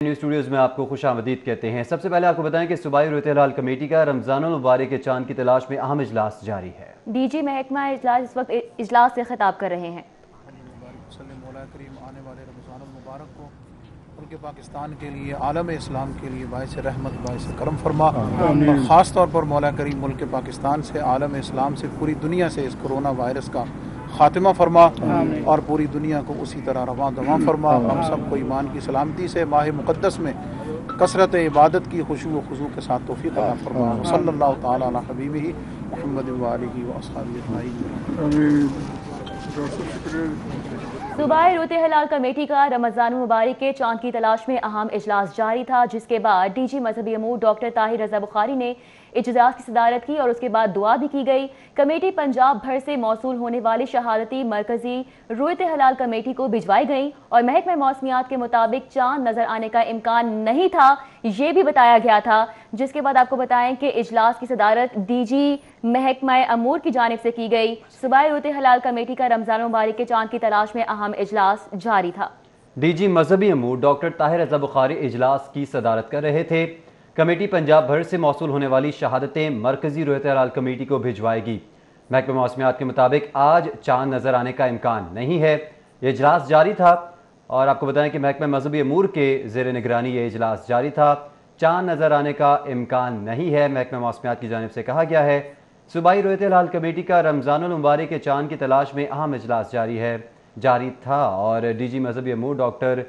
News Studios में आपको खुशामदीद कहते हैं। सबसे पहले आपको बताएं कि सूबाई सूरत-ए-हाल कमेटी का रमज़ानुल मुबारक के चांद की तलाश में अहम इजलास जारी है। डीजी महकमा इजलास इस वक्त इजलास से खिताब कर रहे हैं। आने वाले रमज़ानुल मुबारक को मुल्क पाकिस्तान के लिए, आलम इस्लाम के लिए बाइस रहमत, बाइस करम फरमा और ख़ास तौर पर मौला करीम मुल्क पाकिस्तान से, आलम इस्लाम से, पूरी दुनिया से इस कोरोना वायरस का खात्मा फरमा और पूरी दुनिया को उसी तरह रवां दवां फरमा। हम सबको ईमान की सलामती से माह मुक़द्दस में कसरत इबादत की खुशू व खुजू के साथ तौफ़ीक़ अता फरमा। सल्लल्लाहु तआला अला हबीबिही मुहम्मद व आलिहि व अस्हाबिही अजमईन। सूबाई सूरत-ए-हाल कमेटी का रमज़ानुल मुबारक के चांद की तलाश में अहम इजलास जारी था, जिसके बाद डीजी मजहबी अमूर डॉक्टर ताहिर रज़ा बुखारी ने इजलास की सदारत की और उसके बाद दुआ भी की गई। कमेटी पंजाब भर से मौसूल होने वाली शहादती मरकजी सूरत-ए-हाल कमेटी को भिजवाई गई और महकमा मौसमियात के मुताबिक चांद नजर आने का इम्कान नहीं था, ये भी बताया गया था। जिसके बाद आपको बताएं कि इजलास की सदारत डीजी महकमा अमूर की जानिब से की गई। सूबाई सूरत-ए-हाल कमेटी का रमज़ान मुबारक के चांद की तलाश में अहम इजलास जारी था। डीजी मजहबी अमूर डॉक्टर ताहिर रज़ा बुखारी इजलास की सदारत कर रहे थे। कमेटी पंजाब भर से मौसूल होने वाली शहादतें मरकजी सूरत-ए-हाल कमेटी को भिजवाएगी। महकमा मौसमियात के मुताबिक आज चांद नजर आने का इम्कान नहीं है। ये इजलास जारी था और आपको बताएं कि महकमा मजहबी अमूर के ज़ेर निगरानी ये इजलास जारी था। चांद नजर आने का इम्कान नहीं है। महकमा मौसमियात की जानिब से कहा गया है सूबाई सूरत-ए-हाल कमेटी का रमज़ानुल मुबारक के चांद की तलाश में अहम इजलास जारी था और डीजी मजहबी अमूर डॉक्टर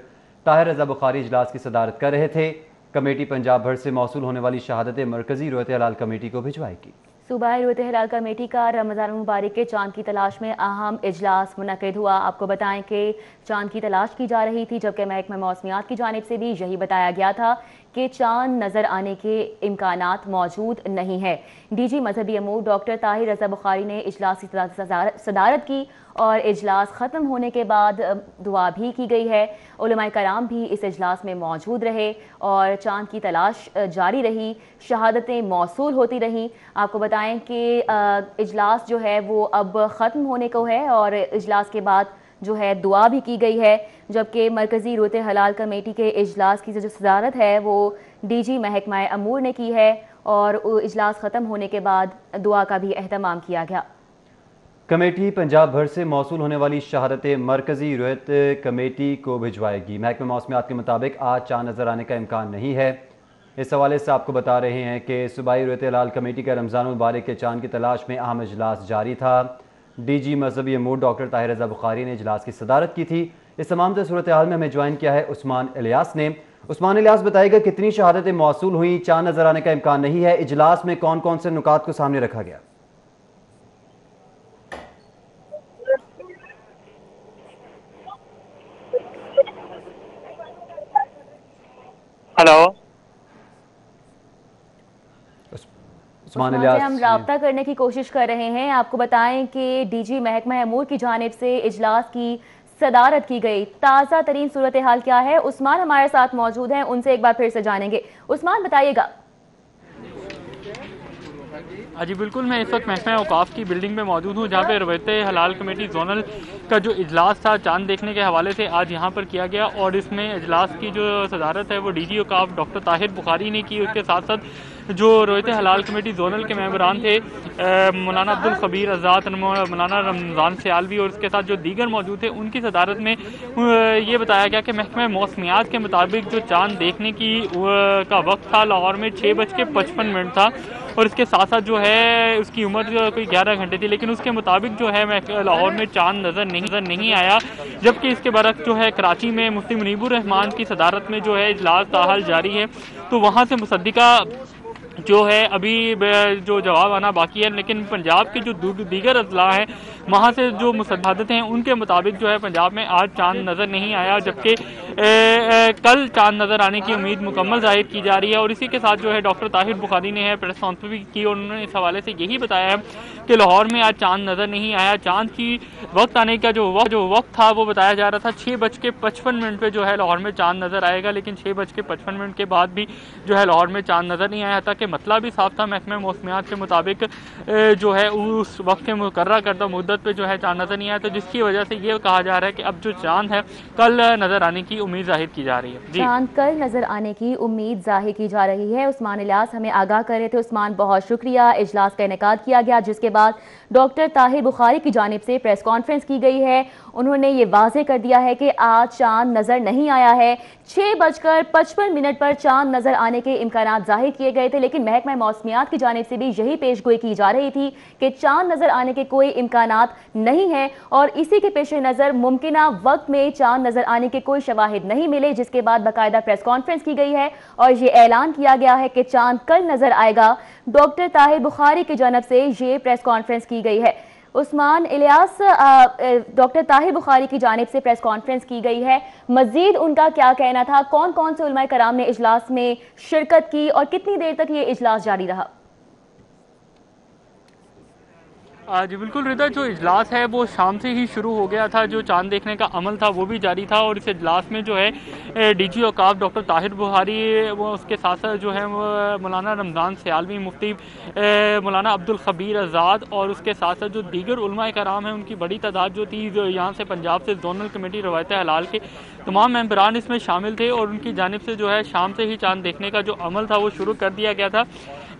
ताहिर रज़ा बुखारी इजलास की सदारत कर रहे थे। कमेटी पंजाब भर से मौसूल होने वाली शहादतें मरकजी सूरत-ए-हाल कमेटी को भिजवाएगी। सूबाई सूरत-ए-हाल कमेटी का रमज़ान मुबारक के चांद की तलाश में अहम इजलास मुनक़िद हुआ। आपको बताएं कि चांद की तलाश की जा रही थी, जबकि महकमा मौसमियात की जानिब से भी यही बताया गया था कि चांद नज़र आने के इम्कानात मौजूद नहीं है। डीजी मजहबी अमूर डॉक्टर ताहिर रज़ा बुखारी ने इजलास की सदारत की और इजलास ख़त्म होने के बाद दुआ भी की गई है। उलमाए कराम भी इस इजलास में मौजूद रहे और चांद की तलाश जारी रही, शहादतें मौसूल होती रहीं। आपको बताएं कि इजलास जो है वो अब ख़त्म होने को है और इजलास के बाद जो है दुआ भी की गई है, जबकि मरकजी सूरत-ए-हाल कमेटी के इजलास की जो सदारत है वो डीजी महकमा अमूर ने की है और इजलास ख़त्म होने के बाद दुआ का भी एहतमाम किया गया। कमेटी पंजाब भर से मौसूल होने वाली शहादतें मरकजी सूरत कमेटी को भिजवाएगी। महकमा मौसमियात के मुताबिक आज चांद नजर आने का इम्कान नहीं है। इस हवाले से आपको बता रहे हैं कि सूबाई सूरत-ए-हाल कमेटी का रमज़ानुल मुबारक के चांद की तलाश में अहम इजलास जारी था। डीजी मजहबी अमूर डॉक्टर ताहिर रज़ा बुखारी ने इजलास की सदारत की थी। इस तमाम सूरत-ए-हाल में हमें ज्वाइन किया है उस्मान इलियास ने। उस्मान इलियास, बताएगा कितनी शहादतें मौसूल हुई, चांद नजर आने का इम्कान नहीं है, इजलास में कौन कौन से नुकात को सामने रखा गया? हेलो, उस्मान इलियास हम राब्ता करने की कोशिश कर रहे हैं। आपको बताएं कि डीजी महकमा अमूर की जानिब से इजलास की सदारत की गई। ताज़ा तरीन सूरत हाल क्या है? उस्मान हमारे साथ मौजूद हैं, उनसे एक बार फिर से जानेंगे। उस्मान, बताइएगा। हाँ जी बिल्कुल, मैं इस वक्त महकमा औकाफ की बिल्डिंग में मौजूद हूँ, जहाँ पे सूरत-ए-हाल कमेटी जोनल का जो इजलास था चांद देखने के हवाले से आज यहाँ पर किया गया और इसमें इजलास की जो सदारत है वो डीजी औकाफ डॉक्टर ताहिर बुखारी ने की। उसके साथ साथ जो सूरत-ए-हाल कमेटी जोनल के मेंबरान थे, मौलाना अब्दुल खबीर आज़ाद, मौलाना रमज़ान सयालवी और उसके साथ जो दीगर मौजूद थे, उनकी सदारत में ये बताया गया कि महकमा मौसमियात के मुताबिक जो चांद देखने की का वक्त था लाहौर में 6:55 था और इसके साथ साथ जो है उसकी उम्र कोई 11 घंटे थी, लेकिन उसके मुताबिक जो है लाहौर में चांद नज़र नहीं आया। जबकि इसके बरक्स जो है कराची में मुफ्ती मुनीबुर रहमान की सदारत में जो है इजलास ताहाल जारी है, तो वहाँ से मुसद्दिका जो है अभी जो जवाब आना बाकी है। लेकिन पंजाब के जो दीगर अजला हैं वहाँ से जो मुसद्दत हैं उनके मुताबिक जो है पंजाब में आज चांद नज़र नहीं आया, जबकि कल चांद नज़र आने की उम्मीद मुकम्मल जाहिर की जा रही है। और इसी के साथ जो है डॉक्टर ताहिर बुखारी ने प्रेस कॉन्फ्रेंस भी की और उन्होंने इस हवाले से यही बताया है कि लाहौर में आज चांद नज़र नहीं आया। चांद की वक्त आने का जो वक्त था वो बताया जा रहा था 6:55 पे जो है लाहौर में चांद नज़र आएगा, लेकिन 6:55 के बाद भी जो है लाहौर में चांद नज़र नहीं आया था। कि मतलब भी साफ था, महकमा मौसमियात के मुताबिक जो है उस वक्त के मुकर्रर करदा मुद्दत पे जो है चांद नज़र नहीं आया, तो जिसकी वजह से ये कहा जा रहा है कि अब जो चांद है कल नज़र आने की उम्मीद जाहिर की जा रही है। जी, चांद कल नजर आने की उम्मीद जाहिर की जा रही है। उस्मान इलियास हमें आगाह कर रहे थे। उस्मान, बहुत शुक्रिया। इजलास का इनेकाद किया गया जिसके बाद डॉक्टर ताहिर बुखारी की जानिब से प्रेस कॉन्फ्रेंस की गई है। उन्होंने ये वाजे कर दिया है कि आज चांद नजर नहीं आया है। 6:55 पर चांद नजर आने के इम्कान जाहिर किए गए थे, लेकिन महकमा मौसमियात की जानिब से भी यही पेशगोई की जा रही थी कि चांद नजर आने के कोई इम्कानात नहीं है और इसी के पेश नजर मुमकिना वक्त में चांद नजर आने के कोई शवाहिद नहीं मिले, जिसके बाद बाकायदा प्रेस कॉन्फ्रेंस की गई है और ये ऐलान किया गया है कि चांद कल नजर आएगा। डॉक्टर ताहिर बुखारी की जानब से ये प्रेस कॉन्फ्रेंस की गई है। उस्मान इलियास, डॉक्टर ताहिर बुखारी की जानिब से प्रेस कॉन्फ्रेंस की गई है, मजीद उनका क्या कहना था? कौन कौन से उलमाए कराम ने इजलास में शिरकत की और कितनी देर तक ये इजलास जारी रहा? जी बिल्कुल रिदा, जो इजलास है वो शाम से ही शुरू हो गया था। जो चांद देखने का अमल था वो भी जारी था और इस इजलास में जो है डीजी औकाफ डॉक्टर ताहिर बुखारी, वो उसके साथ साथ जो है मौलाना रमज़ान सियालवी, मुफ्ती मौलाना अब्दुल खबीर आज़ाद और उसके साथ साथ जो दीगर उलमाए कराम हैं उनकी बड़ी तादाद जो थी, जो यहाँ से पंजाब से जोनल कमेटी रवायत हलाल के तमाम मेंबरान इसमें शामिल थे और उनकी जानिब से जो है शाम से ही चांद देखने का जो अमल था वो शुरू कर दिया गया था।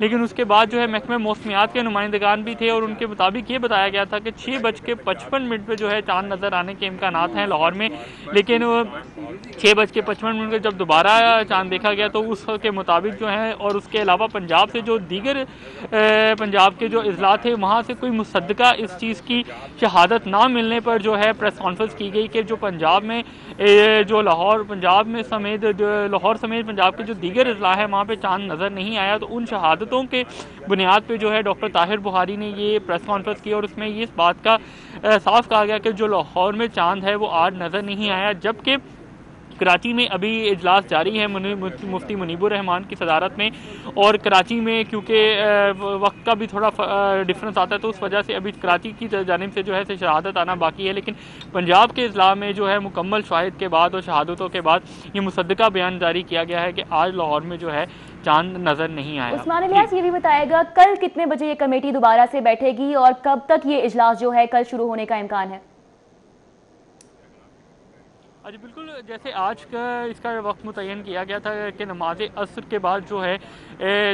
लेकिन उसके बाद जो है महकमे मौसमियात के नुमाइंदगान भी थे और उनके मुताबिक ये बताया गया था कि 6:55 पे जो है चांद नज़र आने के इम्कानात हैं लाहौर में। लेकिन 6:55 पे जब दोबारा चांद देखा गया तो उसके मुताबिक जो है, और उसके अलावा पंजाब से जो दीगर पंजाब के जो अजला थे वहाँ से कोई मुसद्दका इस चीज़ की शहादत ना मिलने पर जो है प्रेस कॉन्फ्रेंस की गई कि जो पंजाब में जो लाहौर पंजाब में समेत लाहौर समेत पंजाब के जो दीगर अजला है वहाँ पे चांद नज़र नहीं आया। तो उन शहादतों के बुनियाद पे जो है डॉक्टर ताहिर बुखारी ने ये प्रेस कॉन्फ्रेंस की और उसमें ये इस बात का साफ कहा गया कि जो लाहौर में चांद है वो आज नज़र नहीं आया। जबकि कराची में अभी इजलास जारी है मुफ्ती मुनीबुर रहमान की सदारत में, और कराची में क्योंकि वक्त का भी थोड़ा डिफरेंस आता है तो उस वजह से अभी कराची की जानिब से जो है शहादत आना बाकी है। लेकिन पंजाब के इजला में जो है मुकम्मल शाहिद के बाद और शहादतों के बाद ये मुसद्दका बयान जारी किया गया है कि आज लाहौर में जो है चांद नजर नहीं आया। उस्मान इलियास, ये भी बताएगा कल कितने बजे ये कमेटी दोबारा से बैठेगी और कब तक ये इजलास जो है कल शुरू होने का इम्कान है? जी बिल्कुल, जैसे आज का इसका वक्त मुतय्यन किया गया था कि नमाज असर के बाद जो है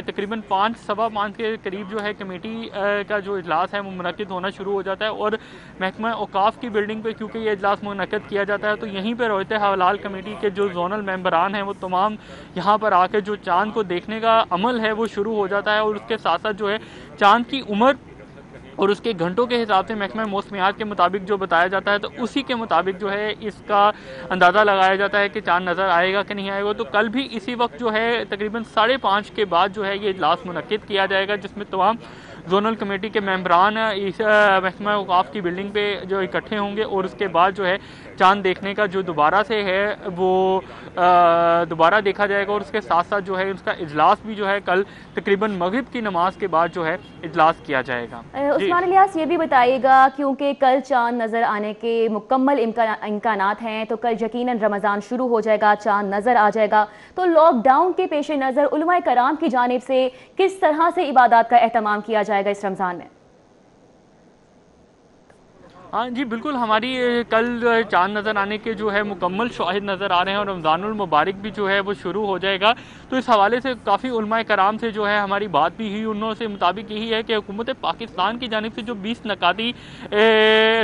तकरीबन 5-5:15 के करीब जो है कमेटी का जो इजलास है वो मुनक़िद होना शुरू हो जाता है और महकमा औकाफ की बिल्डिंग पे क्योंकि ये इजलास मुनक़िद किया जाता है तो यहीं पर रवायत हलाल कमेटी के जो जोनल मेंबरान हैं वो तमाम यहाँ पर आकर जो चाँद को देखने का अमल है वो शुरू हो जाता है। और उसके साथ साथ जो है चाँद की उम्र और उसके घंटों के हिसाब से महकमा मौसमियात के मुताबिक जो बताया जाता है तो उसी के मुताबिक जो है इसका अंदाज़ा लगाया जाता है कि चांद नज़र आएगा कि नहीं आएगा। तो कल भी इसी वक्त जो है तकरीबन 5:30 के बाद जो है ये इजलास मुनक़िद किया जाएगा जिसमें तमाम जोनल कमेटी के मेंबरान इस महकमा औकाफ की बिल्डिंग पे जो इकट्ठे होंगे और उसके बाद जो है चांद देखने का जो दोबारा से है वो दोबारा देखा जाएगा। और उसके साथ साथ जो है उसका इजलास भी जो है कल तकरीबन मगरिब की नमाज के बाद जो है इजलास किया जाएगा। उस्मान इलियास, ये भी बताइएगा क्योंकि कल चांद नज़र आने के मुकम्मल इम्कानात हैं तो कल यकीनन रमज़ान शुरू हो जाएगा, चांद नज़र आ जाएगा, तो लॉकडाउन के पेश नज़र उलमाए कराम की जानिब से किस तरह से इबादत का एहतमाम किया जाएगा इस रमज़ान में? हाँ जी बिल्कुल, हमारी कल चांद नज़र आने के जो है मुकम्मल शाहिद नज़र आ रहे हैं और रमज़ानुल मुबारक भी जो है वो शुरू हो जाएगा। तो इस हवाले से काफ़ी उलमाए कराम से जो है हमारी बात भी हुई। उन्होंने से मुताबिक यही है कि हुकूमत पाकिस्तान की जानिब से जो 20 नकाती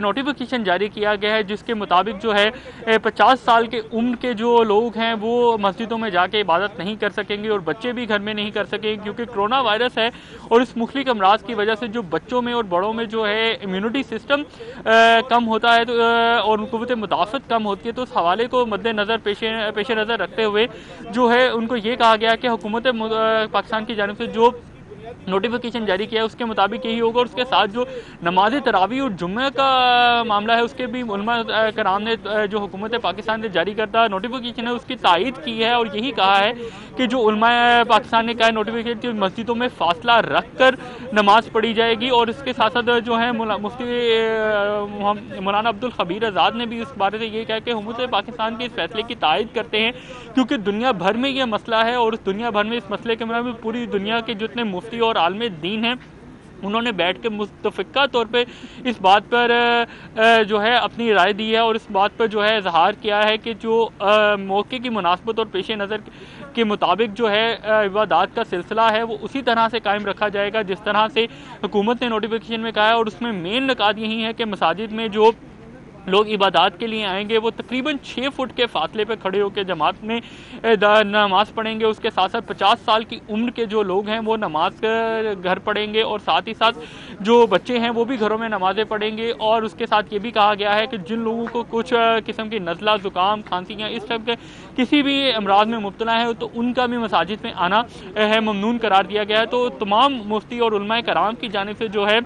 नोटिफिकेशन जारी किया गया है जिसके मुताबिक जो है 50 साल के उम्र के जो लोग हैं वो मस्जिदों में जाके इबादत नहीं कर सकेंगे और बच्चे भी घर में नहीं कर सकेंगे क्योंकि कोरोना वायरस है और इस मुख्तलिफ अमराज की वजह से जो बच्चों में और बड़ों में जो है इम्यूनिटी सिस्टम कम होता है तो और क़ुव्वत मुदाफ़त कम होती है। तो उस हवाले को मद्देनज़र पेश नज़र रखते हुए जो है उनको ये कहा गया कि हुकूमत पाकिस्तान की जानिब से जो नोटिफिकेशन जारी किया है उसके मुताबिक यही होगा। और उसके साथ जो नमाज तरावी और जुम्मे का मामला है उसके भी उलमा कराम ने जो हुकूमत पाकिस्तान ने जारी करता नोटिफिकेशन है उसकी तायद की है और यही कहा है कि जो उलमा पाकिस्तान ने कहा है नोटिफिकेशन की मस्जिदों में फासला रख कर नमाज पढ़ी जाएगी। और इसके साथ साथ जो है मुफ्ती मौलाना अब्दुल खबीर आज़ाद ने भी इस बारे से ये कहा कि हुकूमत पाकिस्तान के इस फैसले की तायद करते हैं क्योंकि दुनिया भर में यह मसला है और दुनिया भर में इस मसले के में पूरी दुनिया के जितने मुफ्ती और आलम दीन हैं उन्होंने बैठ के मुतफ़िक़ा तौर पे इस बात पर जो है अपनी राय दी है और इस बात पर जो है इजहार किया है कि जो मौके की मुनासबत और पेश नज़र के मुताबिक जो है इबादत का सिलसिला है वो उसी तरह से कायम रखा जाएगा जिस तरह से हुकूमत ने नोटिफिकेशन में कहा है। और उसमें मेन निकात यही है कि मसाजिद में जो लोग इबादत के लिए आएंगे वो तकरीबन 6 फुट के फासले पे खड़े होकर जमात में नमाज़ पढ़ेंगे। उसके साथ साथ 50 साल की उम्र के जो लोग हैं वो नमाज घर पढ़ेंगे और साथ ही साथ जो बच्चे हैं वो भी घरों में नमाज़ें पढ़ेंगे। और उसके साथ ये भी कहा गया है कि जिन लोगों को कुछ किस्म की नज़ला ज़ुकाम खांसी या इस टाइप के किसी भी अमराज में मुब्तला है तो उनका भी मसाजिद में आना है ममनून करार दिया गया है। तो तमाम मुफ्ती और उलमाए कराम की जानिब से जो है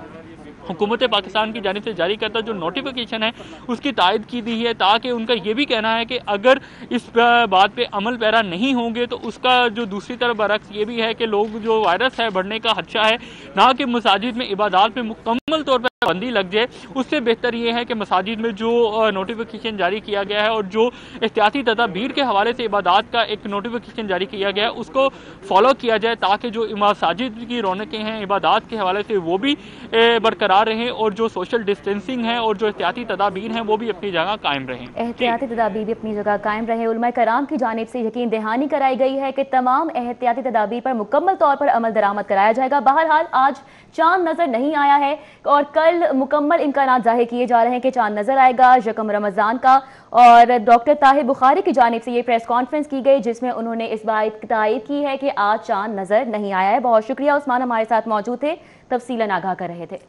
हुकूमत पाकिस्तान की जानिब से जारी करता जो नोटिफिकेशन है उसकी तायद की दी है, ताकि उनका ये भी कहना है कि अगर इस बात पे अमल पैरा नहीं होंगे तो उसका जो दूसरी तरफ बरक्स ये भी है कि लोग जो वायरस है बढ़ने का खदशा है ना कि मसाजिद में इबादत में मुकम्मल तौर पर बंदी लग जाए। उससे बेहतर ये है कि मसाजिद में जो नोटिफिकेशन जारी किया गया है और जो एहतियाती तदाबीर के हवाले से इबादत का एक नोटिफिकेशन जारी किया गया है उसको फॉलो किया जाए, ताकि जो मसाजिद की रौनकें हैं इबादत के हवाले से वो भी बरकरार रहें और जो सोशल डिस्टेंसिंग है और जो एहतियाती तदाबीर हैं वो भी अपनी जगह कायम रहें। एहतियाती तदाबीर भी अपनी जगह कायम रहे। उलमा कराम की जानिब से यकीन दहानी कराई गई है कि तमाम एहतियाती तदाबीर पर मुकम्मल तौर पर अमल दरामद कराया जाएगा। बहरहाल आज चांद नजर नहीं आया है और कल मुकम्मल इम्कान जाहिर किए जा रहे हैं कि चांद नजर आएगा यकम रमजान का। और डॉक्टर ताहिर बुखारी की जानिब से ये प्रेस कॉन्फ्रेंस की गई जिसमें उन्होंने इस बात की तायद की है कि आज चांद नजर नहीं आया है। बहुत शुक्रिया उस्मान, हमारे साथ मौजूद थे, तफसीलन आगाह कर रहे थे।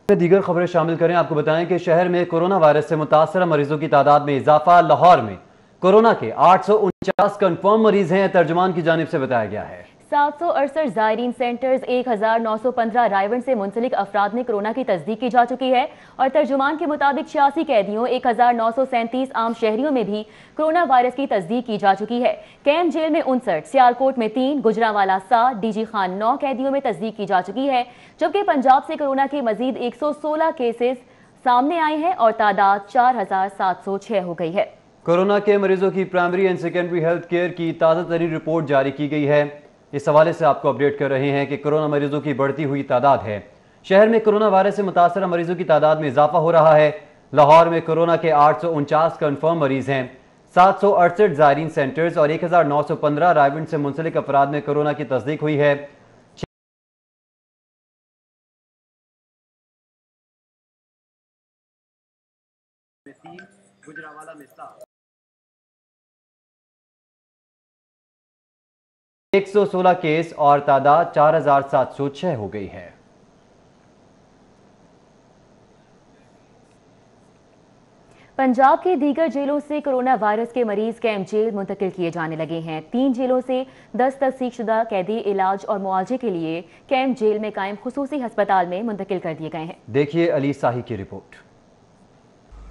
दीगर खबरें शामिल करें। आपको बताएं कि शहर में कोरोना वायरस से मुतासर मरीजों की तादाद में इजाफा। लाहौर में कोरोना के 849 कंफर्म मरीज हैं, तर्जुमान की जानिब से बताया गया है। 768 जायरीन सेंटर्स 1915 रायवन से मुंसलिक अफराद में कोरोना की तस्दीक की जा चुकी है और तर्जुमान के मुताबिक 86 कैदियों 1937 आम शहरियों में भी कोरोना वायरस की तस्दीक की जा चुकी है। कैंप जेल में 59, सियालकोट में 3, गुजरांवाला 7, डीजी खान 9 कैदियों में तस्दीक की जा चुकी है, जबकि पंजाब से कोरोना के मजीद 116 केसेस सामने आए हैं और तादाद 4706 हो गई है। कोरोना के मरीजों की primary and secondary health care की ताज़ा तरीन रिपोर्ट जारी की गई है। इस हवाले से आपको अपडेट कर रहे हैं कि कोरोना मरीजों की बढ़ती हुई तादाद है। शहर में कोरोना वायरस से मुतासर मरीजों की तादाद में इजाफा हो रहा है। लाहौर में कोरोना के 849 कंफर्म मरीज हैं। 768 जायरीन सेंटर्स और 1915 रायवन से मुंसलिक अफराद में कोरोना की तस्दीक हुई है। गुजरांवाला में 116 केस और तादाद 4706 हो गई है। पंजाब के दीगर जेलों से कोरोना वायरस के मरीज कैंप जेल मुंतकिल किए जाने लगे हैं। 3 जेलों से 10 तस्दीकशुदा कैदी इलाज और मुआवजे के लिए कैंप जेल में कायम खुसूसी अस्पताल में मुंतकिल कर दिए गए हैं। देखिए अली साही की रिपोर्ट।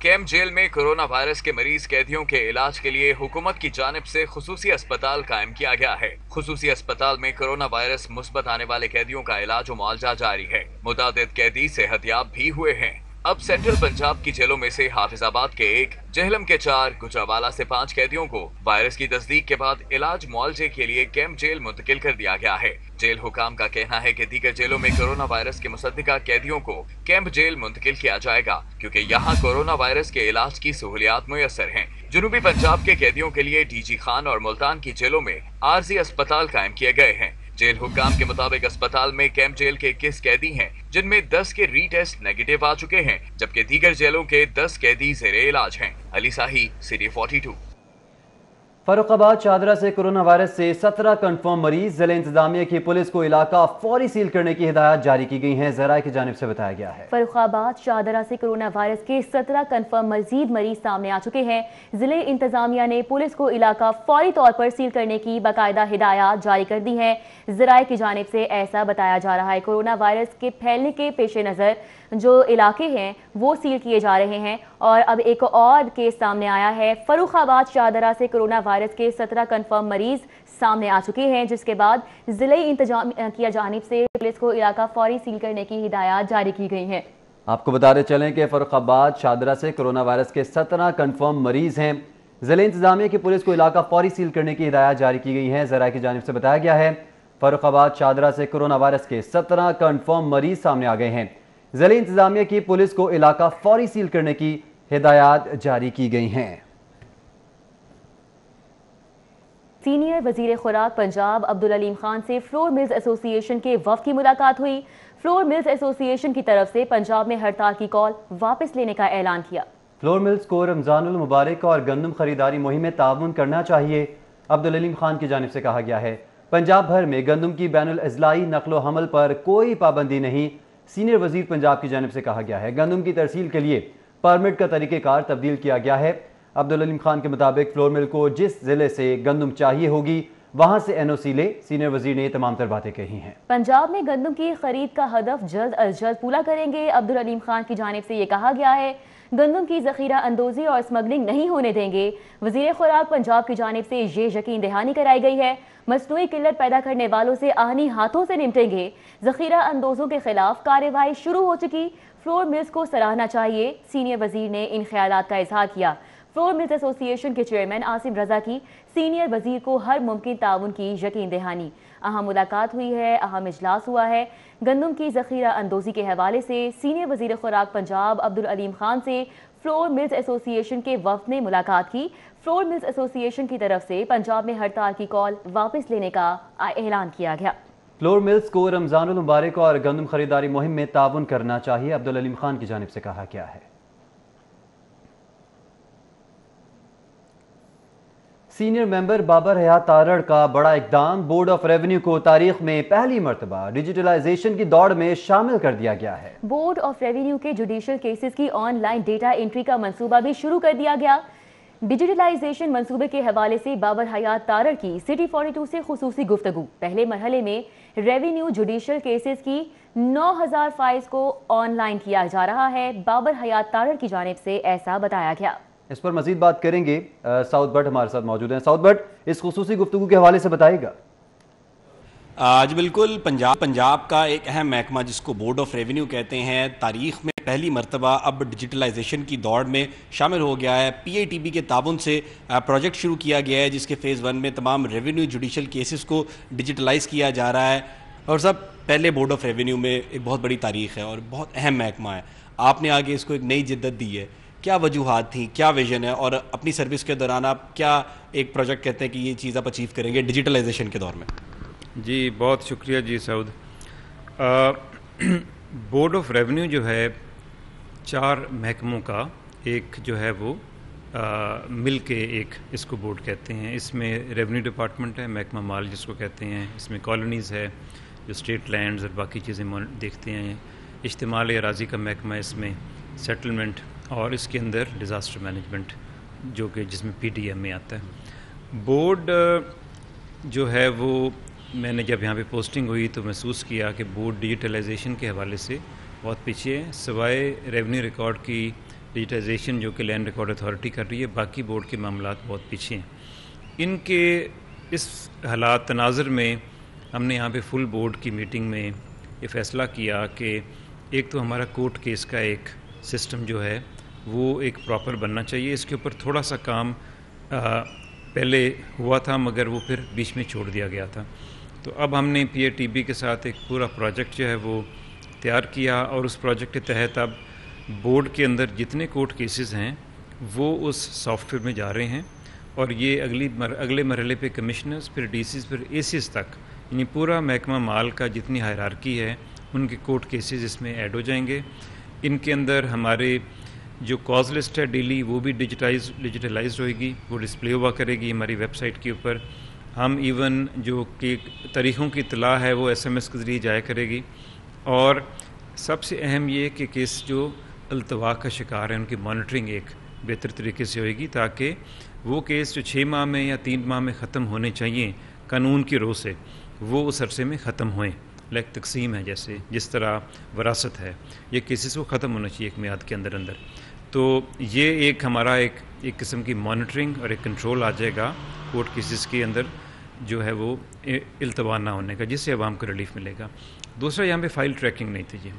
कैंप जेल में कोरोना वायरस के मरीज कैदियों के इलाज के लिए हुकूमत की जानिब से खुसूसी अस्पताल कायम किया गया है। खुसूसी अस्पताल में कोरोना वायरस मुस्बत आने वाले कैदियों का इलाज और मुआवजा जारी है। मुतादिद कैदी सेहतयाब भी हुए हैं। अब सेंट्रल पंजाब की जेलों में से हाफिजाबाद के 1, जेहलम के 4, गुजरांवाला से 5 कैदियों को वायरस की तस्दीक के बाद इलाज मुआवजे के लिए कैंप जेल मुंतकिल कर दिया गया है। जेल हुकाम का कहना है कि दीगर जेलों में कोरोना वायरस के मुसद्दिका कैदियों को कैंप जेल मुंतकिल किया जाएगा, क्योंकि यहाँ कोरोना वायरस के इलाज की सहूलियात मुयस्सर हैं। जनूबी पंजाब के कैदियों के लिए डीजी खान और मुल्तान की जेलों में आरजी अस्पताल कायम किए गए हैं। जेल हुक्काम के मुताबिक अस्पताल में कैंप जेल के 21 कैदी हैं, जिनमें 10 के रीटेस्ट नेगेटिव आ चुके हैं, जबकि दीगर जेलों के 10 कैदी ज़ेरे इलाज हैं। अली साही, सिटी 42। फर्रुखाबाद शाहदरा से कोरोना वायरस से 17 कंफर्म मरीज। जिला इंतजामिया की पुलिस को इलाका फौरी सील करने की हिदायत जारी की गई हैं, ज़राए की जानिब से बताया गया है। फर्रुखाबाद शाहदरा से कोरोना वायरस के 17 कंफर्म मजीद मरीज सामने आ चुके हैं। जिले इंतजामिया ने पुलिस को इलाका फौरी तौर पर सील करने की बाकायदा हिदायत जारी कर दी हैं। ज़राए की जानिब से ऐसा बताया जा रहा है कोरोना वायरस के फैलने के पेश नज़र जो इलाके हैं वो सील किए जा रहे हैं। और अब एक और केस सामने आया है। फर्रुखाबाद शाहदरा से कोरोना वायरस के 17 कंफर्म मरीज सामने आ चुके हैं, जिसके बाद जिले इंतजामिया की जानिब से पुलिस को इलाका फौरी सील करने की हिदायत जारी की गई हैं। आपको बताते चलें कि फर्रुखाबाद शाहदरा से कोरोना वायरस के 17 कंफर्म मरीज हैं। जिले इंतजामिया की पुलिस को इलाका फौरी सील करने की हिदायत जारी की गई है। ज़राए की जानिब से बताया गया है फर्रुखाबाद शादरा से कोरोना वायरस के 17 कंफर्म मरीज सामने आ गए हैं। जिले इंतजामिया की पुलिस को इलाका फौरी सील करने की हिदायत जारी की गई हैं। सीनियर वजीर खुराक पंजाब अब्दुल अलीम खान से फ्लोर मिल्स एसोसिएशन के वफ्द की मुलाकात हुई। फ्लोर मिल्स एसोसिएशन की तरफ से पंजाब में हड़ताल की कॉल वापस लेने का ऐलान किया। फ्लोर मिल्स को रमजानुल मुबारक और गंदम खरीदारी मुहिम में ताउन करना चाहिए। अब्दुल अलीम खान की जानिब से कहा गया है, पंजाब भर में गंदम की बैनुल अज़लाई नकलो हमल पर कोई पाबंदी नहीं। सीनियर वजीर पंजाब की जानिब से कहा गया है, गंदम की तरसील के लिए परमिट का तरीक़ेकार तब्दील किया गया है। अब्दुल अलीम खान के मुताबिक फ्लोर मिल को जिस जिले से गंदम चाहिए होगी वहां से NOC ले। सीनियर वजीर ने तमाम तर बातें कही हैं। पंजाब में गंदम की खरीद का हदफ जल्द अज जल्द पूरा करेंगे। अब्दुल अलीम खान की जानिब से ये कहा गया है, गंदम की जखीरा अंदोजी और स्मगलिंग नहीं होने देंगे। वजीर खुराक पंजाब की जानिब से ये यकीन दहानी कराई गई है, मसनूई किल्लत पैदा करने वालों से आहनी हाथों से निपटेंगे। जखीरा अंदोजों के खिलाफ कार्रवाई शुरू हो चुकी। फ्लोर मिल्स को सराहना चाहिए। सीनियर वजीर ने इन ख्यालात का इजहार किया। फ्लोर मिल्स एसोसिएशन के चेयरमैन आसिम रजा की सीनियर वजीर को हर मुमकिन ताउन की यकीन दहानी। अहम मुलाकात हुई है, अहम इजलास हुआ है। गंदम की जखीरा अंदोजी के हवाले से सीनियर वजीर खुराक पंजाब अब्दुल अलीम खान से फ्लोर मिल्स एसोसिएशन के वफ्द ने मुलाकात की। फ्लोर मिल्स एसोसिएशन की तरफ से पंजाब में हड़ताल की कॉल वापस लेने का ऐलान किया गया। फ्लोर मिल्स को रमजानुल मुबारक और गंदम खरीदारी मुहिम में ताउन करना चाहिए, अब्दुल अलीम खान की जानिब से कहा गया है। सीनियर मेंबर बाबर हयात तारड़ का बड़ा इकदाम, बोर्ड ऑफ रेवेन्यू को तारीख में पहली मरतबा डिजिटलाइजेशन की दौड़ में शामिल कर दिया गया है। बोर्ड ऑफ रेवेन्यू के जुडिशल केसेस की ऑनलाइन डेटा एंट्री का मंसूबा भी शुरू कर दिया गया। डिजिटलाइजेशन मंसूबे के हवाले से बाबर हयात तारड़ की सिटी 42 से खुसूसी गुफ्तगू। पहले मरहले में रेवेन्यू जुडिशल केसेस की 9000 फाइल्स को ऑनलाइन किया जा रहा है। बाबर हयात तारड़ की जानिब से ऐसा बताया गया। इस पर मजीद बात करेंगे, साउद भट्ट हमारे साथ मौजूद हैं। साउद भट्ट, इस खुसूसी गुफ्तगू के हवाले से बताइएगा। आज बिल्कुल पंजाब का एक अहम महकमा जिसको बोर्ड ऑफ रेवेन्यू कहते हैं, तारीख में पहली मरतबा अब डिजिटलाइजेशन की दौड़ में शामिल हो गया है। PITB के ताबन से प्रोजेक्ट शुरू किया गया है जिसके फ़ेज़ 1 में तमाम रेवेन्यू जुडिशल केसेस को डिजिटलाइज किया जा रहा है। और सब पहले बोर्ड ऑफ रेवेन्यू में एक बहुत बड़ी तारीख है और बहुत अहम महकमा है। आपने आगे इसको एक नई जिद्दत दी है, क्या वजूहात थी, क्या विजन है और अपनी सर्विस के दौरान आप क्या एक प्रोजेक्ट कहते हैं कि ये चीज़ आप अचीव करेंगे डिजिटलाइजेशन के दौर में? जी बहुत शुक्रिया जी सऊद। बोर्ड ऑफ रेवेन्यू जो है 4 महकमों का एक जो है वो मिल के एक इसको बोर्ड कहते हैं। इसमें रेवेन्यू डिपार्टमेंट है, महकमा माल जिसको कहते हैं, इसमें कॉलोनीज़ है जो स्टेट लैंड्स और बाकी चीज़ें देखते हैं, इज्तिमाल अराज़ी का महकमा, इसमें सेटलमेंट और इसके अंदर डिज़ास्टर मैनेजमेंट जो कि जिसमें PDM में आता है। बोर्ड जो है वो मैंने जब यहाँ पे पोस्टिंग हुई तो महसूस किया कि बोर्ड डिजिटलाइजेशन के हवाले से बहुत पीछे है। सिवाय रेवेन्यू रिकॉर्ड की डिजिटाइजेशन जो कि लैंड रिकॉर्ड अथॉरिटी कर रही है, बाकी बोर्ड के मामलात बहुत पीछे हैं। इनके इस हालात तनाज़ुर में हमने यहाँ पे फुल बोर्ड की मीटिंग में ये फ़ैसला किया कि एक तो हमारा कोर्ट केस का एक सिस्टम जो है वो एक प्रॉपर बनना चाहिए। इसके ऊपर थोड़ा सा काम पहले हुआ था मगर वो फिर बीच में छोड़ दिया गया था। तो अब हमने PITB के साथ एक पूरा प्रोजेक्ट जो है वो तैयार किया और उस प्रोजेक्ट के तहत अब बोर्ड के अंदर जितने कोर्ट केसेस हैं वो उस सॉफ्टवेयर में जा रहे हैं और ये अगले मरहले पे कमिश्नर्स, फिर DCs, फिर ACs तक, यानी पूरा महकमा माल का जितनी हायरार्की है उनके कोर्ट केसेस इसमें ऐड हो जाएंगे। इनके अंदर हमारे जो कॉज लिस्ट है डेली वो भी डिजिटलाइज होएगी, वो डिस्प्ले हुआ करेगी हमारी वेबसाइट के ऊपर। हम इवन जो कि तारीख़ों की इत्तला है वो SMS के ज़रिए जाया करेगी। और सबसे अहम ये कि केस जो अल्तवा का शिकार है उनकी मॉनिटरिंग एक बेहतर तरीके से होएगी ताकि वो केस जो 6 माह में या 3 माह में ख़त्म होने चाहिए कानून की रो से, वो उस अरसे में ख़त्म होएं। लाइक तकसीम है, जैसे जिस तरह वरासत है, ये केसेस को ख़त्म होना चाहिए एक मियाद के अंदर अंदर। तो ये एक हमारा एक किस्म की मॉनिटरिंग और एक कंट्रोल आ जाएगा कोर्ट केसेस के अंदर जो है वो इल्तवा ना होने का, जिससे आवाम को रिलीफ मिलेगा। दूसरा, यहाँ पे फ़ाइल ट्रैकिंग नहीं थी जी।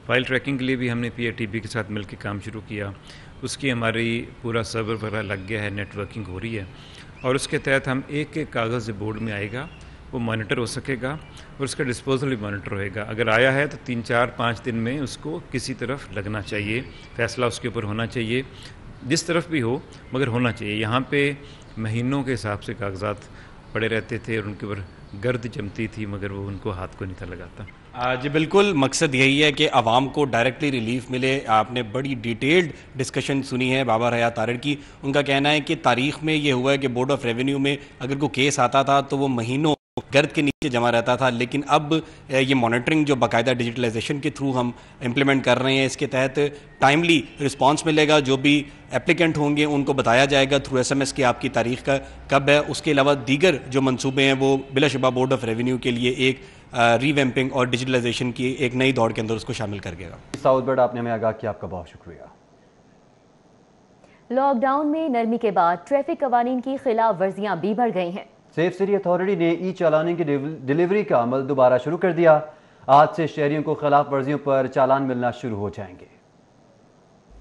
फ़ाइल ट्रैकिंग के लिए भी हमने PITB के साथ मिलकर काम शुरू किया। उसकी हमारी पूरा सर्वर वगैरह लग गया है, नेटवर्किंग हो रही है और उसके तहत हम एक कागज़ बोर्ड में आएगा वो मॉनिटर हो सकेगा और उसका डिस्पोजल भी मॉनिटर होएगा। अगर आया है तो 3-4-5 दिन में उसको किसी तरफ लगना चाहिए, फैसला उसके ऊपर होना चाहिए, जिस तरफ भी हो मगर होना चाहिए। यहाँ पे महीनों के हिसाब से कागजात पड़े रहते थे और उनके ऊपर गर्द जमती थी मगर वो उनको हाथ को नहीं था लगाता। जी बिल्कुल, मकसद यही है कि आवाम को डायरेक्टली रिलीफ मिले। आपने बड़ी डिटेल्ड डिस्कशन सुनी है बाबर हयात तारड़ की। उनका कहना है कि तारीख में ये हुआ है कि बोर्ड ऑफ रेवेन्यू में अगर कोई केस आता था तो वो महीनों गर्द के नीचे जमा रहता था, लेकिन अब ये मॉनिटरिंग जो बाकायदा डिजिटलाइजेशन के थ्रू हम इम्प्लीमेंट कर रहे हैं, इसके तहत टाइमली रिस्पांस मिलेगा। जो भी एप्लीकेंट होंगे उनको बताया जाएगा थ्रू SMS कि आपकी तारीख का कब है। उसके अलावा दीगर जो मंसूबे हैं वो बिलाशुबा बोर्ड ऑफ रेवेन्यू के लिए एक रीवैम्पिंग और डिजिटलाइजेशन की एक नई दौड़ के अंदर उसको शामिल कर देगा। साउथ बर्ड, आपने हमें आगाह किया, आपका बहुत शुक्रिया। लॉकडाउन में नरमी के बाद ट्रैफिक कवानीन की खिलाफ वर्जियां भी बढ़ गई हैं। सेफ सिटी अथॉरिटी ने ई चालानी की डिलीवरी का अमल दोबारा शुरू कर दिया। आज से शहरियों को खिलाफ वर्जियों पर चालान मिलना शुरू हो जाएंगे।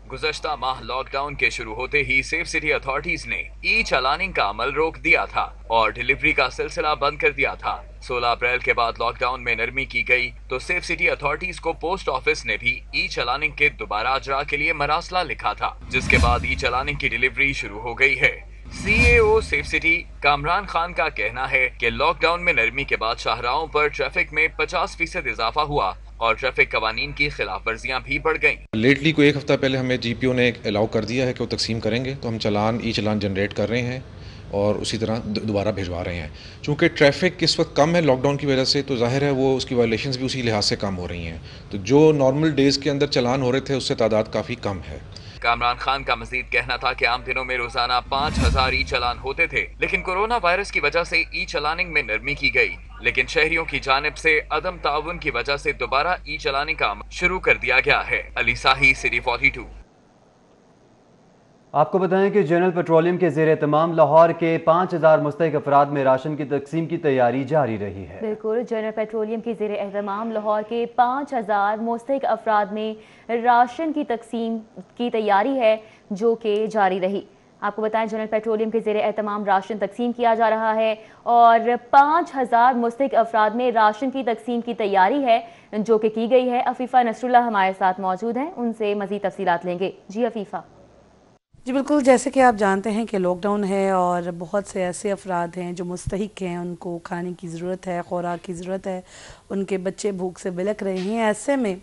गुज़श्ता माह लॉकडाउन के शुरू होते ही सेफ सिटी अथॉरिटीज ने ई चालानिंग का अमल रोक दिया था और डिलीवरी का सिलसिला बंद कर दिया था। 16 अप्रैल के बाद लॉकडाउन में नरमी की गई तो सेफ सिटी अथॉरिटीज को पोस्ट ऑफिस ने भी ई चालानिंग के दोबारा अजरा के लिए मरासला लिखा था, जिसके बाद ई चालानिंग की डिलीवरी शुरू हो गई है। CEO safe city Kamran Khan का कहना है कि लॉकडाउन में नरमी के बाद शाहराहों पर ट्रैफिक में 50% इजाफा हुआ और ट्रैफिक कवानीन की खिलाफ वर्जियां भी बढ़ गईं। लेटली को एक हफ्ता पहले हमें GPO ने अलाउ कर दिया है कि वो तकसीम करेंगे, तो हम ई चालान जनरेट कर रहे हैं और उसी तरह दोबारा भिजवा रहे हैं। चूँकि ट्रैफिक इस वक्त कम है लॉकडाउन की वजह से, तो जाहिर है वो उसकी वायलेशंस भी उसी लिहाज से कम हो रही हैं। तो जो नॉर्मल डेज़ के अंदर चालान हो रहे थे उससे तादाद काफ़ी कम है। कामरान खान का मजीद कहना था कि आम दिनों में रोजाना 5000 ई चालान होते थे, लेकिन कोरोना वायरस की वजह से ई चालानिंग में नरमी की गई, लेकिन शहरियों की जानिब से अदम ताउन की वजह से दोबारा ई चालानी का अमल शुरू कर दिया गया है। अली साही, सिटी 42। आपको बताएं कि जनरल पेट्रोलियम के ज़ेर तमाम लाहौर के 5000 मुस्तहिक अफराद में राशन की तकसीम की तैयारी जारी रही है। बिल्कुल, जनरल पेट्रोलियम के ज़ेर एहतमाम लाहौर के 5000 मुस्तहिक अफराद में राशन की तकसीम की तैयारी है जो कि जारी रही। आपको बताएं जनरल पेट्रोलियम के ज़ेर एहतमाम राशन तकसीम किया जा रहा है और 5000 मुस्तहिक अफराद में राशन की तकसीम की तैयारी है जो कि की गई है। अफीफ़ा नसरुल्लाह हमारे साथ मौजूद हैं, उनसे मज़ीद तफसीलात लेंगे। जी अफीफ़ा। जी बिल्कुल, जैसे कि आप जानते हैं कि लॉकडाउन है और बहुत से ऐसे अफराद हैं जो मुस्तहिक हैं, उनको खाने की ज़रूरत है, खुराक की ज़रूरत है, उनके बच्चे भूख से बिलख रहे हैं। ऐसे में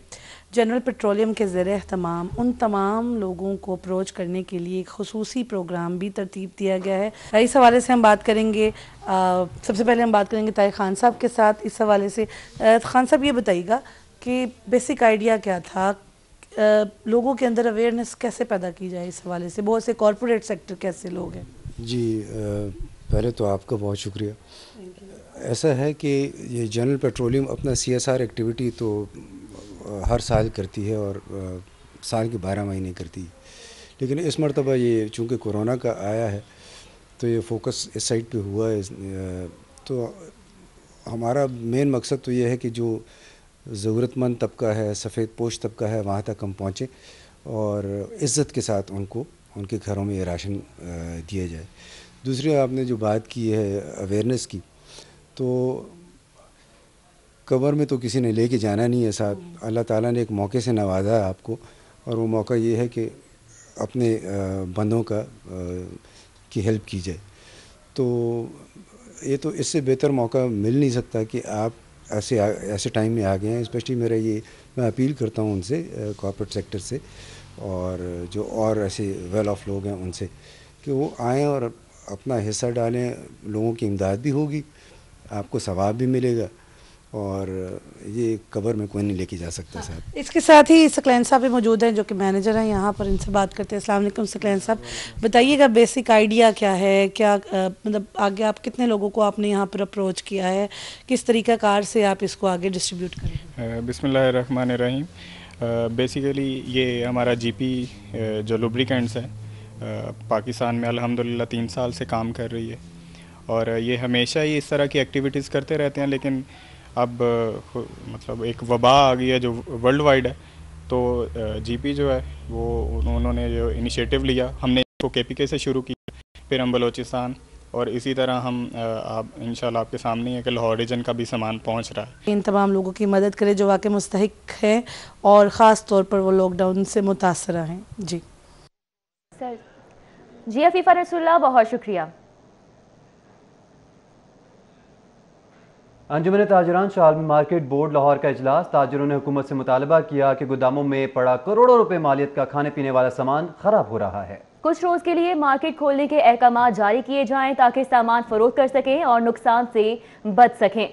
जनरल पेट्रोलियम के ज़रिए एहतमाम उन तमाम लोगों को अप्रोच करने के लिए एक खुसूसी प्रोग्राम भी तरतीब दिया गया है। इस हवाले से हम बात करेंगे, सबसे पहले हम बात करेंगे तारिक खान साहब के साथ। इस हवाले से खान साहब ये बताइएगा कि बेसिक आइडिया क्या था, लोगों के अंदर अवेयरनेस कैसे पैदा की जाए इस हवाले से, बहुत से कॉरपोरेट सेक्टर कैसे लोग हैं? जी पहले तो आपका बहुत शुक्रिया। ऐसा है कि ये जनरल पेट्रोलियम अपना CSR एक्टिविटी तो हर साल करती है और साल के 12 महीने करती है, लेकिन इस मरतबा ये चूँकि कोरोना का आया है तो ये फोकस इस साइड पे हुआ है। तो हमारा मेन मकसद तो ये है कि जो ज़रूरतमंद तबका है, सफ़ेद पोश तबका है, वहाँ तक हम पहुँचें और इज़्ज़त के साथ उनको उनके घरों में ये राशन दिया जाए। दूसरी आपने जो बात की है अवेयरनेस की, तो कब्र में तो किसी ने लेके जाना नहीं है साथ, अल्लाह ताला ने एक मौके से नवाजा है आपको और वो मौका ये है कि अपने बंदों का की हेल्प की जाए। तो ये तो इससे बेहतर मौका मिल नहीं सकता कि आप ऐसे टाइम में आ गए हैं। स्पेशली मेरा ये मैं अपील करता हूँ उनसे, कॉर्पोरेट सेक्टर से और जो और ऐसे वेल ऑफ लोग हैं उनसे कि वो आएँ और अपना हिस्सा डालें। लोगों की इमदाद भी होगी, आपको सवाब भी मिलेगा और ये कब्र में कोई नहीं लेके जा सकता साहब। इसके साथ ही सकलैन साहब भी मौजूद हैं जो कि मैनेजर हैं यहाँ पर, इनसे बात करते हैं। अस्सलाम वालेकुम सकलैन साहब, बताइएगा बेसिक आइडिया क्या है, क्या मतलब आगे आप कितने लोगों को आपने यहाँ पर अप्रोच किया है, किस तरीक़ाकार से आप इसको आगे डिस्ट्रीब्यूट करें? बिस्मिल्लाहिर्रहमानिर्रहीम। बेसिकली ये हमारा GP जो लुब्रिकेंट्स है पाकिस्तान में अल्हम्दुलिल्लाह 3 साल से काम कर रही है और ये हमेशा ही इस तरह की एक्टिविटीज़ करते रहते हैं, लेकिन अब मतलब एक वबा आ गई है जो वर्ल्ड वाइड है। तो GP जो है वो उन्होंने जो इनिशिएटिव लिया, हमने इसको KPK से शुरू किया, फिर हम बलोचिस्तान, और इसी तरह हम आप इंशाल्लाह आपके सामने है कि लाहौर रीजन का भी सामान पहुंच रहा है। इन तमाम लोगों की मदद करें जो वाकई मुस्तहिक हैं और ख़ास तौर पर वो लॉकडाउन से मुतासरा हैं। जी सर जी अफीफ़ा रसूलुल्लाह, बहुत शुक्रिया। अंजुमन ताजरान शालमी मार्केट बोर्ड लाहौर का इजलास। ताजरों ने हुकूमत से मुतालबा किया कि गोदामों में पड़ा करोड़ों रुपए मालियत का खाने पीने वाला सामान खराब हो रहा है। कुछ रोज के लिए मार्केट खोलने के अहकाम जारी किए जाएं ताकि सामान फरोख्त कर सकें और नुकसान से बच सकें।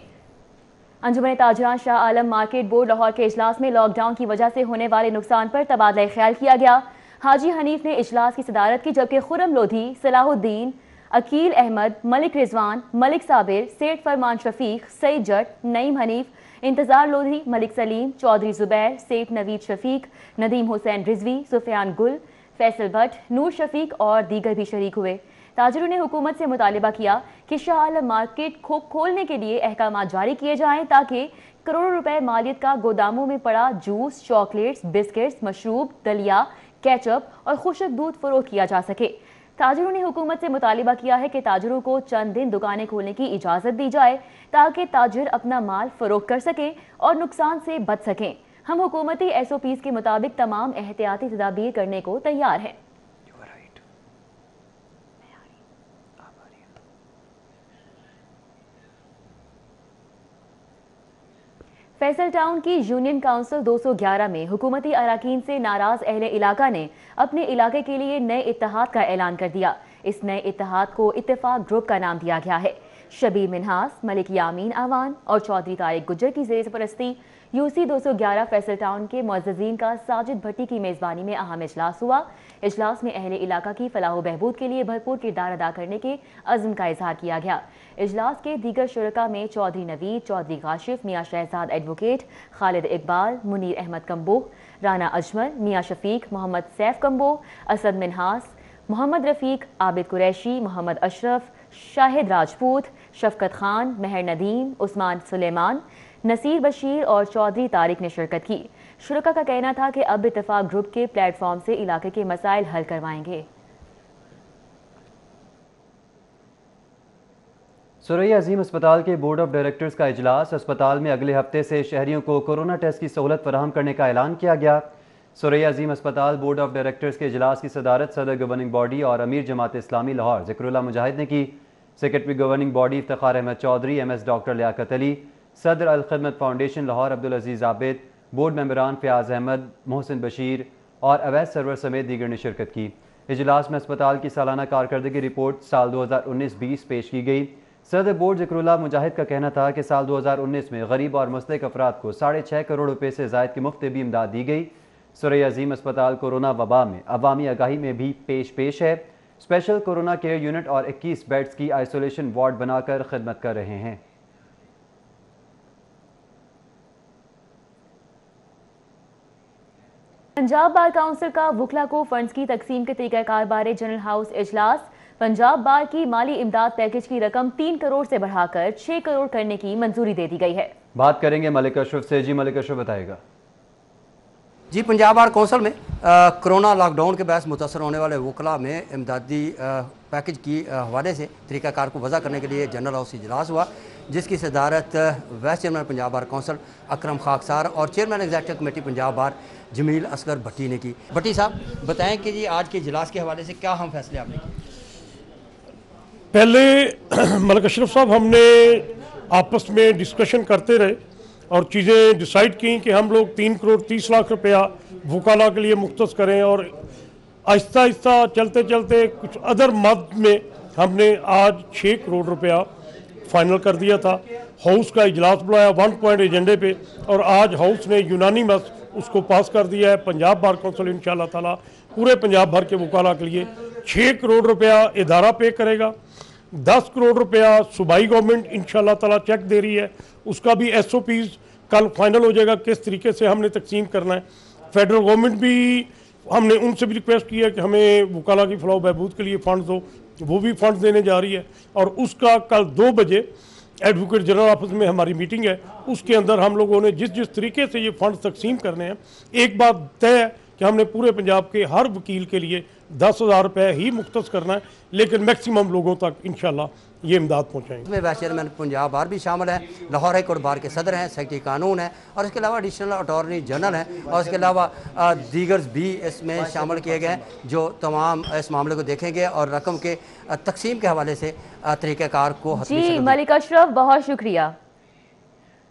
अंजुमन ताजरान शाह आलम मार्केट बोर्ड लाहौर के इजलास में लॉकडाउन की वजह से होने वाले नुकसान पर तबादला ख्याल किया गया। हाजी हनीफ ने इजलास की सदारत की, जबकि खुर्रम लोधी, सलाहुद्दीन, अकील अहमद, मलिक रिजवान, मलिक साबिर, सेठ फरमान शफीक, सईद जट, नईम हनीफ, इंतजार लोधी, मलिक सलीम, चौधरी जुबैर, सेठ नवीद शफीक, नदीम हुसैन रिजवी, सुफियान गुल, फैसल भट्ट, नूर शफीक और दीगर भी शरीक हुए। ताजरों ने हुकूमत से मुतालिबा किया कि शाह आलम मार्केट खोलने के लिए अहकाम जारी किए जाएं ताकि करोड़ों रुपए मालियत का गोदामों में पड़ा जूस, चॉकलेट्स, बिस्किट्स, मशरूब, दलिया, केचप और खुशक दूध फरोख्त किया जा सके। ताजरों ने हुकूमत से मुतालिबा किया है कि ताजरों को चंद दिन दुकानें खोलने की इजाज़त दी जाए ताकि ताजिर अपना माल फरोख्त कर सकें और नुकसान से बच सकें। हम हुकूमती SOPs के मुताबिक तमाम एहतियाती तदाबीर करने को तैयार हैं। फैसल टाउन की यूनियन काउंसिल 211 में हुकूमती अराकीन से नाराज अहले इलाका ने अपने इलाके के लिए नए इत्तेहाद का ऐलान कर दिया। इस नए इत्तेहाद को इत्तेफाक ग्रुप का नाम दिया गया है। शबीर मिन्हास, मलिक यामीन आवान और चौधरी तारिक गुज्जर की ज़ेर सरपरस्ती UC 211 फैसल टाउन के मुअज़्ज़ज़ीन का साजिद भट्टी की मेज़बानी में अहम इजलास हुआ। इजलास में अहले इलाका की फलाह बहबूद के लिए भरपूर किरदार अदा करने के अज़्म का इजहार किया गया। इजलास के दीगर शुरका में चौधरी नवीद, चौधरी काशिफ, मियाँ शहजाद एडवोकेट, खालिद इकबाल, मुनीर अहमद कम्बो, राना अजमल, मियाँ शफीक, मोहम्मद सैफ कम्बो, असद मिन्हास, मोहम्मद रफ़ीक, आबिद कुरैशी, मोहम्मद अशरफ, शाहिद राजपूत, शफकत खान, महर नदीम, उस्मान सुलेमान, नसीर बशीर और चौधरी तारिक ने शिरकत की। शुरका का कहना था कि अब इत्तेफाक ग्रुप के प्लेटफॉर्म से इलाके के मसाइल हल करवाएंगे। सुरैया अजीम अस्पताल के बोर्ड ऑफ डायरेक्टर्स का इजलास। अस्पताल में अगले हफ्ते से शहरियों को कोरोना टेस्ट की सहूलत फराहम करने का ऐलान किया गया। सुरैया अजीम अस्पताल बोर्ड ऑफ डायरेक्टर्स के इजलास की सदारत सदर गवर्निंग बॉडी और अमीर जमात इस्लामी लाहौर ज़िक्रुल्लाह मुजाहिद ने की। Secretary governing body Iftikhar Ahmed Chaudhry, MS doctor Liaquat Ali, सदर अल खिदमत फाउंडेशन लाहौर अब्दुल अजीज़ आबिद, बोर्ड मेंबरान फ़याज़ अहमद, मोहसिन बशीर और अवैस सरवर समेत दीगर ने शिरकत की। इजलास में अस्पताल की सालाना कारकर्दगी रिपोर्ट साल 2019-20 पेश की गई। सदर बोर्ड ज़िक्रुल्लाह मुजाहिद का कहना था कि साल 2019 में गरीब और मुस्तहिक अफराद को 6.5 करोड़ रुपये से ज़ायद की मुफ्त भी इमदाद दी गई। सुरैया अजीम अस्पताल कोरोना वबा में अवामी आगाही में भी पेश है। स्पेशल कोरोना केयर यूनिट और 21 बेड्स की आइसोलेशन वार्ड बनाकर खिदमत कर रहे हैं। पंजाब बार काउंसिल का वुकला को फंड्स की तकसीम के तरीक़ाकार बारे जनरल हाउस इजलास। पंजाब बार की माली इमदाद पैकेज की रकम 3 करोड़ से बढ़ाकर 6 करोड़ करने की मंजूरी दे दी गई है। बात करेंगे मलिक अशरफ से। जी मलिक अशरफ बताएगा। जी पंजाब बार कौंसिल में कोरोना लॉकडाउन के बायस मुतासर होने वाले वकला में इमदादी पैकेज की हवाले से तरीक़ाकार को वज़ा करने के लिए जनरल हाउस इजलास हुआ, जिसकी सदारत vice chairman Punjab bar council Akram Khaksar और chairman executive committee Punjab bar Jamil Asghar Bhatti ने की। भट्टी साहब बताएं कि जी आज के इजलास के हवाले से क्या हम फैसले आपने किए? पहले मलिक अशरफ साहब हमने आपस में डिस्कशन करते रहे और चीज़ें डिसाइड की कि हम लोग 3 करोड़ 30 लाख रुपया वकाला के लिए मुख्तस करें और आहिस्ता आहिस्ता चलते चलते कुछ अदर मद में हमने आज 6 करोड़ रुपया फाइनल कर दिया था। हाउस का इजलास बुलाया 1 पॉइंट एजेंडे पे और आज हाउस ने यूनानिमस उसको पास कर दिया है। पंजाब बार कौंसिल इंशाल्लाह ताला पूरे पंजाब भर के वकाला के लिए 6 करोड़ रुपया इदारा पे करेगा। 10 करोड़ रुपया सूबाई गवर्नमेंट इंशाल्लाह ताला चेक दे रही है, उसका भी SOPs कल फाइनल हो जाएगा किस तरीके से हमने तकसीम करना है। फेडरल गवर्नमेंट भी हमने उनसे भी रिक्वेस्ट की है कि हमें वकाला की फलाह बहबूद के लिए फ़ंड दो, वो भी फ़ंड देने जा रही है और उसका कल 2 बजे एडवोकेट जनरल ऑफिस में हमारी मीटिंग है। उसके अंदर हम लोगों ने जिस जिस तरीके से ये फ़ंड तकसीम करने हैं, एक बात तय है कि हमने पूरे पंजाब के हर वकील के लिए 10,000 रुपये ही मुख्तस करना है, लेकिन मैक्सिमम लोगों तक इंशाल्लाह ये इमदाद पहुँचाएंगे। इसमें वाइस चेयरमैन पंजाब बार भी शामिल है, लाहौर हाई कोर्ट बार के सदर हैं, सेक्रेटरी कानून है और इसके अलावा एडिशनल अटॉर्नी जनरल हैं और इसके अलावा दीगर भी इसमें शामिल किए गए हैं जो तमाम इस मामले को देखेंगे और रकम के तकसीम के हवाले से तरीक़ाकार को जी मलिक अशरफ बहुत शुक्रिया।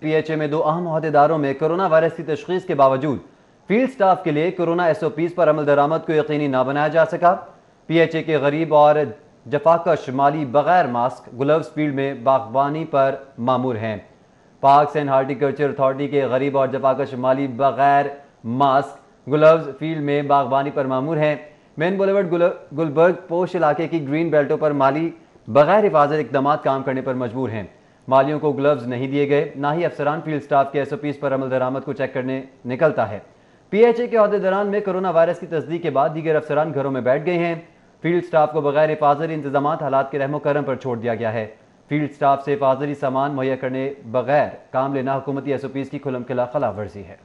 PHA में 2 अहम अहदेदारों में कोरोना वायरस की तशखीस के बावजूद फील्ड स्टाफ के लिए कोरोना SOPs पर अमल दरामद को यकीनी ना बनाया जा सका। PHA के गरीब और जफाकश माली बगैर मास्क ग्लव्स फील्ड में बागबानी पर मामूर हैं। पार्क्स एंड हार्टिकल्चर अथॉरिटी के गरीब और जफाकश माली बगैर मास्क ग्लव्स फील्ड में बागबानी पर मामूर हैं। मेन बुलेवर्ड गुलबर्ग पोश इलाके की ग्रीन बेल्टों पर माली बगैर हिफाजत इकदाम काम करने पर मजबूर हैं। मालियों को ग्लव्स नहीं दिए गए, ना ही अफसरान फील्ड स्टाफ के SOPs पर अमल दरामद को चेक करने निकलता है। PHA के अहदेदारान में कोरोना वायरस की तस्दीक के बाद दीगर अफसरान घरों में बैठ गए हैं। फील्ड स्टाफ को बगैर हिफाजती इंतजाम हालात के रहमो करम पर छोड़ दिया गया है। फील्ड स्टाफ से हिफाजती सामान मुहैया करने बगैर काम लेना हुकूमती SOPs की खुल्लम-खुल्ला खिलाफ वर्जी है।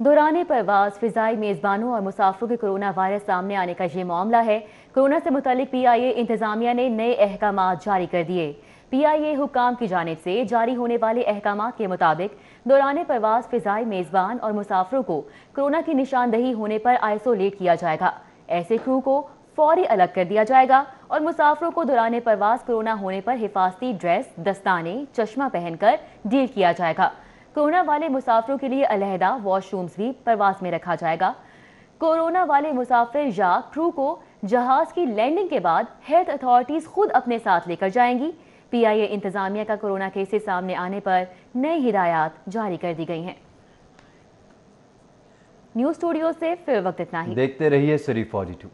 दौरान परवाज फिजाई मेज़बानों और मुसाफिरों के कोरोना वायरस सामने आने का ये मामला है। कोरोना से मुतालिक PIA इंतजामिया ने नए अहकामात जारी कर दिए। PIA हुक्काम की जानिब से जारी होने वाले अहकामात के मुताबिक दौरान परवाज फिजाई मेज़बान और मुसाफिरों को कोरोना की निशानदही होने पर आइसोलेट किया जाएगा। ऐसे क्रू को फौरी अलग कर दिया जाएगा और मुसाफिरों को दौरान परवाज कोरोना होने पर हिफाजती ड्रेस, दस्ताने, चश्मा पहनकर डील किया जाएगा। कोरोना वाले मुसाफिरों के लिए अलहदा वॉशरूम्स भी परवास में रखा जाएगा। कोरोना वाले मुसाफिर या क्रू को जहाज की लैंडिंग के बाद हेल्थ अथॉरिटीज खुद अपने साथ लेकर जाएंगी। PIA इंतजामिया का कोरोना केसेस सामने आने पर नई हिदायत जारी कर दी गई हैं। न्यूज़ स्टूडियो से फिर वक्त इतना ही। देखते रहिए सिर्फ 42।